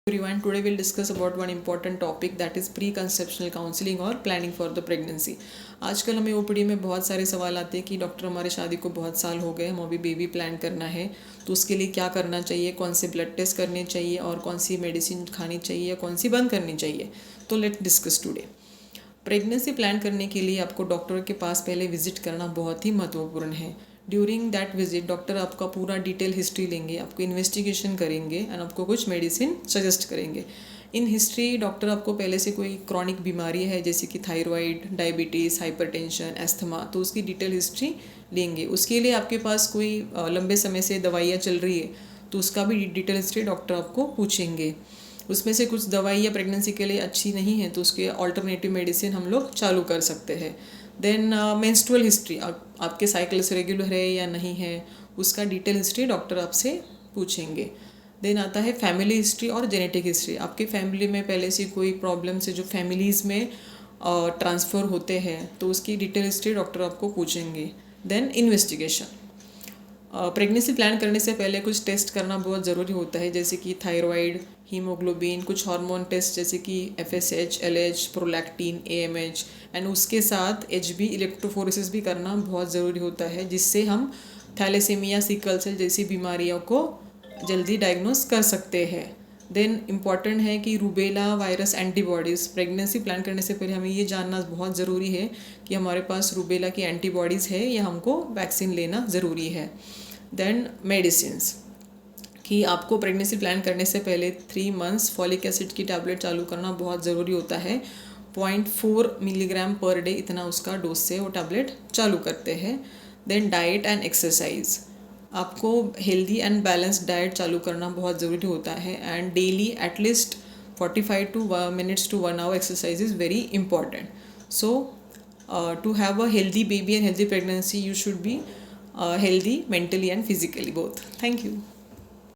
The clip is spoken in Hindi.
Everyone, today we'll discuss about one important topic that is pre-conceptional counseling और planning for the pregnancy. आजकल हमें ओपीडी में बहुत सारे सवाल आते हैं कि डॉक्टर हमारे शादी को बहुत साल हो गए, हम अभी बेबी प्लान करना है, तो उसके लिए क्या करना चाहिए, कौन से ब्लड टेस्ट करने चाहिए और कौन सी मेडिसिन खानी चाहिए, कौन सी बंद करनी चाहिए. तो let discuss today. Pregnancy plan करने के लिए आपको डॉक्टर के पास पहले विजिट करना बहुत ही महत्वपूर्ण है. ड्यूरिंग दैट विजिट डॉक्टर आपका पूरा डिटेल हिस्ट्री लेंगे, आपको इन्वेस्टिगेशन करेंगे एंड आपको कुछ मेडिसिन सजेस्ट करेंगे. इन हिस्ट्री डॉक्टर आपको पहले से कोई क्रॉनिक बीमारी है जैसे कि थायराइड, डायबिटीज़, हाइपरटेंशन, एस्थमा, तो उसकी डिटेल हिस्ट्री लेंगे. उसके लिए आपके पास कोई लंबे समय से दवाइयाँ चल रही है तो उसका भी डिटेल हिस्ट्री डॉक्टर आपको पूछेंगे. उसमें से कुछ दवाइयाँ प्रेगनेंसी के लिए अच्छी नहीं है तो उसके ऑल्टरनेटिव मेडिसिन हम लोग चालू कर सकते हैं. देन मेंस्ट्रुअल हिस्ट्री, आपके साइकिल्स रेगुलर है या नहीं है, उसका डिटेल हिस्ट्री डॉक्टर आपसे पूछेंगे. देन आता है फैमिली हिस्ट्री और जेनेटिक हिस्ट्री. आपकी फैमिली में पहले से कोई प्रॉब्लम्स है जो फैमिलीज़ में ट्रांसफ़र होते हैं तो उसकी डिटेल हिस्ट्री डॉक्टर आपको पूछेंगे. Then investigation. प्रेगनेंसी प्लान करने से पहले कुछ टेस्ट करना बहुत ज़रूरी होता है जैसे कि थायराइड, हीमोग्लोबिन, कुछ हार्मोन टेस्ट जैसे कि FSH, LH, prolactin, AMH and उसके साथ HB इलेक्ट्रोफोरेसिस भी करना बहुत ज़रूरी होता है जिससे हम थैलेसीमिया, सिकल सेल जैसी बीमारियों को जल्दी डायग्नोस कर सकते हैं. देन इम्पॉर्टेंट है कि rubella virus antibodies. Pregnancy plan करने से पहले हमें ये जानना बहुत ज़रूरी है कि हमारे पास रूबेला की एंटीबॉडीज़ है या हमको वैक्सीन लेना ज़रूरी है. देन मेडिसिन्स, कि आपको प्रेगनेंसी प्लान करने से पहले 3 मंथ्स फॉलिक एसिड की टैबलेट चालू करना बहुत ज़रूरी होता है. 0.4 मिलीग्राम पर डे इतना उसका डोज से वो टैबलेट चालू करते हैं. देन डाइट एंड एक्सरसाइज, आपको हेल्दी एंड बैलेंस्ड डाइट चालू करना बहुत ज़रूरी होता है and daily at least 45 minutes to 1 hour exercise is very important. So to have a healthy baby and healthy pregnancy you should be healthy mentally and physically both. Thank you.